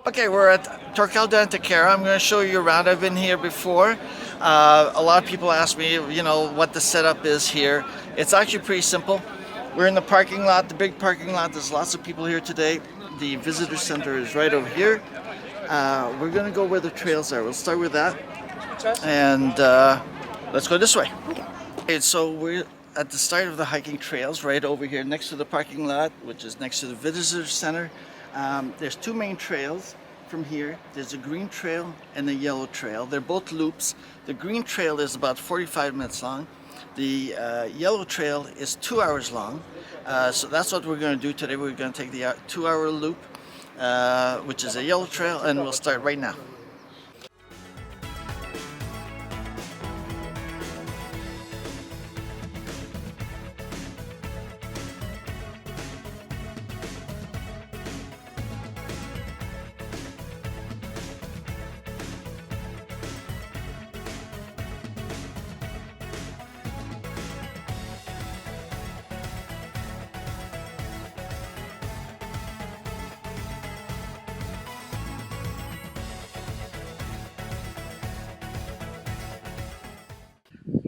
Okay, we're at Torcal de Antequera. I'm going to show you around. I've been here before. A lot of people ask me, what the setup is here. It's actually pretty simple. We're in the parking lot, the big parking lot. There's lots of people here today. The visitor center is right over here. We're going to go where the trails are. We'll start with that. And let's go this way. Okay, so we're at the start of the hiking trails right over here next to the parking lot, which is next to the visitor center. There's two main trails from here. There's a green trail and a yellow trail. They're both loops. The green trail is about 45 minutes long. The yellow trail is 2 hours long. So that's what we're going to do today. We're going to take the 2-hour loop, which is a yellow trail, and we'll start right now.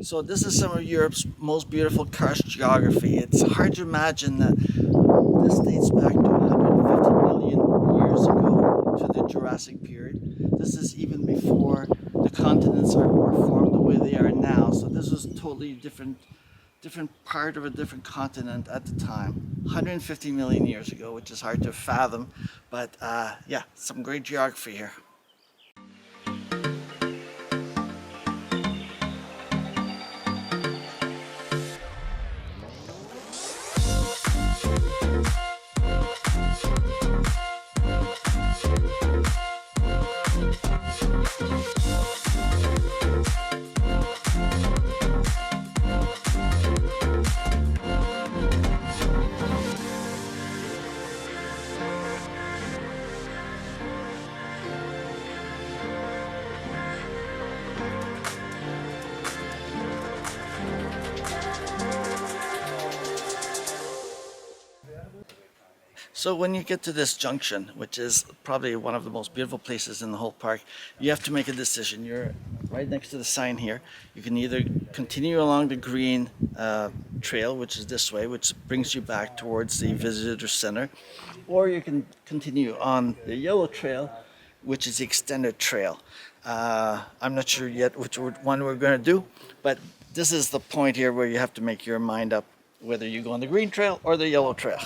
So this is some of Europe's most beautiful karst geography. It's hard to imagine that this dates back to 150 million years ago, to the Jurassic period. This is even before the continents were formed the way they are now. So this was a totally different part of a different continent at the time, 150 million years ago, which is hard to fathom. But yeah, some great geography here. So when you get to this junction, which is probably one of the most beautiful places in the whole park, you have to make a decision. You're right next to the sign here. You can either continue along the green trail, which is this way, which brings you back towards the visitor center, or you can continue on the yellow trail, which is the extended trail. I'm not sure yet which one we're going to do, but this is the point here where you have to make your mind up whether you go on the green trail or the yellow trail.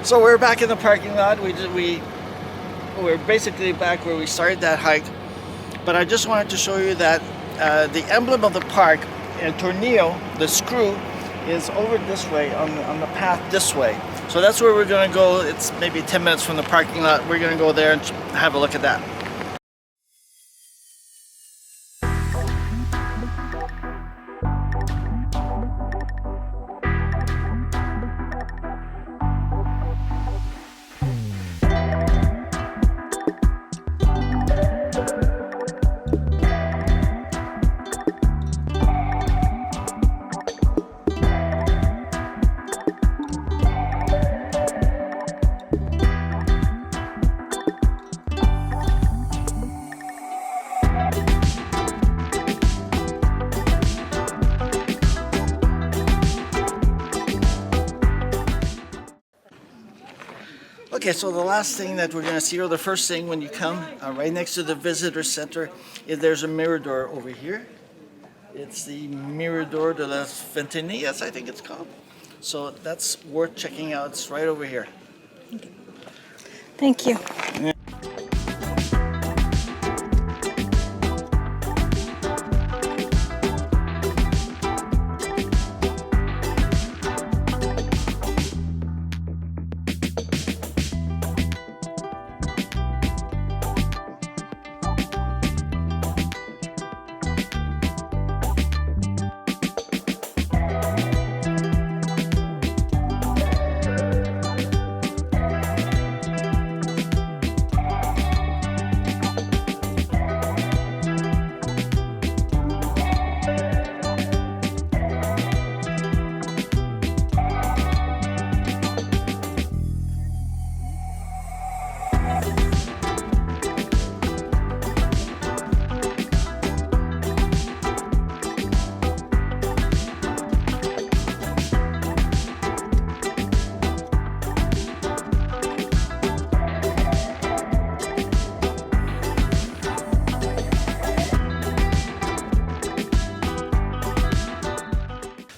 So we're back in the parking lot. We're basically back where we started that hike. But I just wanted to show you that the emblem of the park, a tornillo, the screw, is over this way on the path this way. So that's where we're going to go. It's maybe 10 minutes from the parking lot. We're going to go there and have a look at that. Okay, so the last thing that we're going to see, or the first thing when you come, right next to the visitor center, is there's a mirador over here. It's the Mirador de las Ventanias, I think it's called. So that's worth checking out. It's right over here. Okay. Thank you.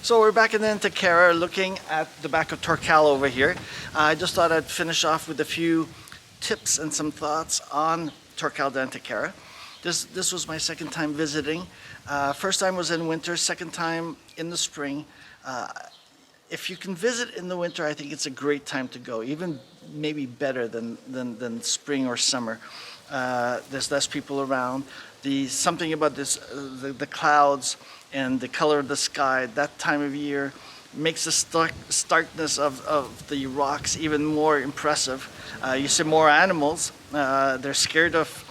So we're back in Antequera looking at the back of Torcal over here. I just thought I'd finish off with a few tips and some thoughts on Torcal de Antequera. This was my second time visiting. First time was in winter, second time in the spring. If you can visit in the winter, I think it's a great time to go, even maybe better than spring or summer. There's less people around. Something about the clouds and the color of the sky that time of year makes the starkness of the rocks even more impressive. You see more animals. They're scared of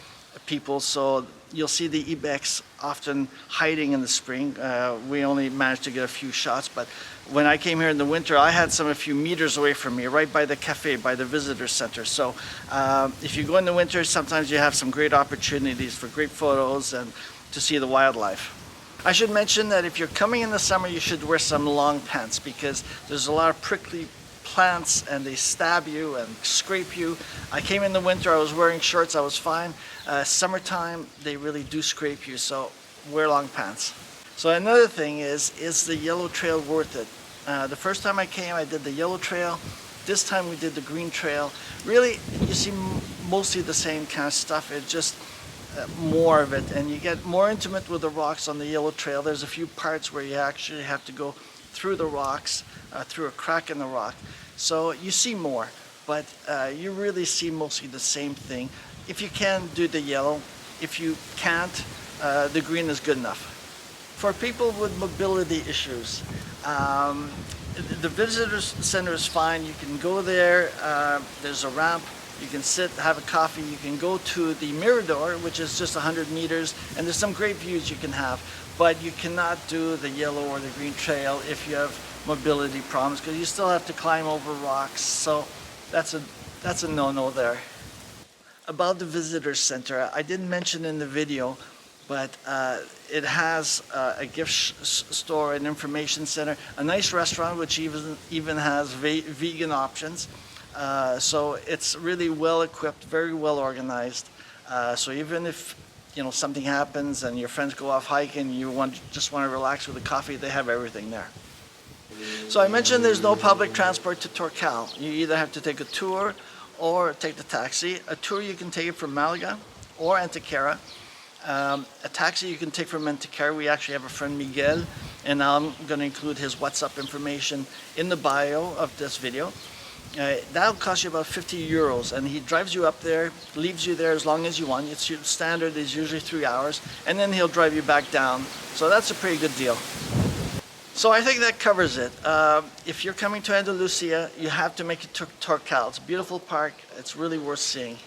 people, so you'll see the ibex often hiding in the spring. We only managed to get a few shots, but when I came here in the winter, I had some a few meters away from me, right by the cafe, by the visitor center. So if you go in the winter, sometimes you have some great opportunities for great photos and to see the wildlife. I should mention that if you're coming in the summer, you should wear some long pants because there's a lot of prickly plants and they stab you and scrape you. I came in the winter, I was wearing shorts, I was fine. Summertime, they really do scrape you, so wear long pants. So another thing is the yellow trail worth it? The first time I came, I did the yellow trail. This time we did the green trail. Really, you see mostly the same kind of stuff. It's just more of it, and you get more intimate with the rocks on the yellow trail. There's a few parts where you actually have to go through the rocks, through a crack in the rock. So you see more, but you really see mostly the same thing. If you can, do the yellow. If you can't, the green is good enough. For people with mobility issues, the visitor center is fine. You can go there. There's a ramp. You can sit, have a coffee. You can go to the Mirador, which is just 100 meters, and there's some great views you can have. But you cannot do the yellow or the green trail if you have mobility problems, because you still have to climb over rocks. So that's a no-no there. About the visitor center, I didn't mention in the video, but it has a gift store, an information center, a nice restaurant which even has vegan options. So it's really well equipped, very well organized. So even if something happens and your friends go off hiking, you just want to relax with a coffee, they have everything there. So I mentioned there's no public transport to Torcal. You either have to take a tour or take the taxi. A tour you can take it from Malaga or Antequera. A taxi you can take from Antequera. We actually have a friend, Miguel, and I'm going to include his WhatsApp information in the bio of this video. That'll cost you about 50 euros, and he drives you up there, leaves you there as long as you want. It's standard is usually 3 hours, and then he'll drive you back down. So that's a pretty good deal. So I think that covers it. If you're coming to Andalusia, you have to make it to Torcal. It's a beautiful park. It's really worth seeing.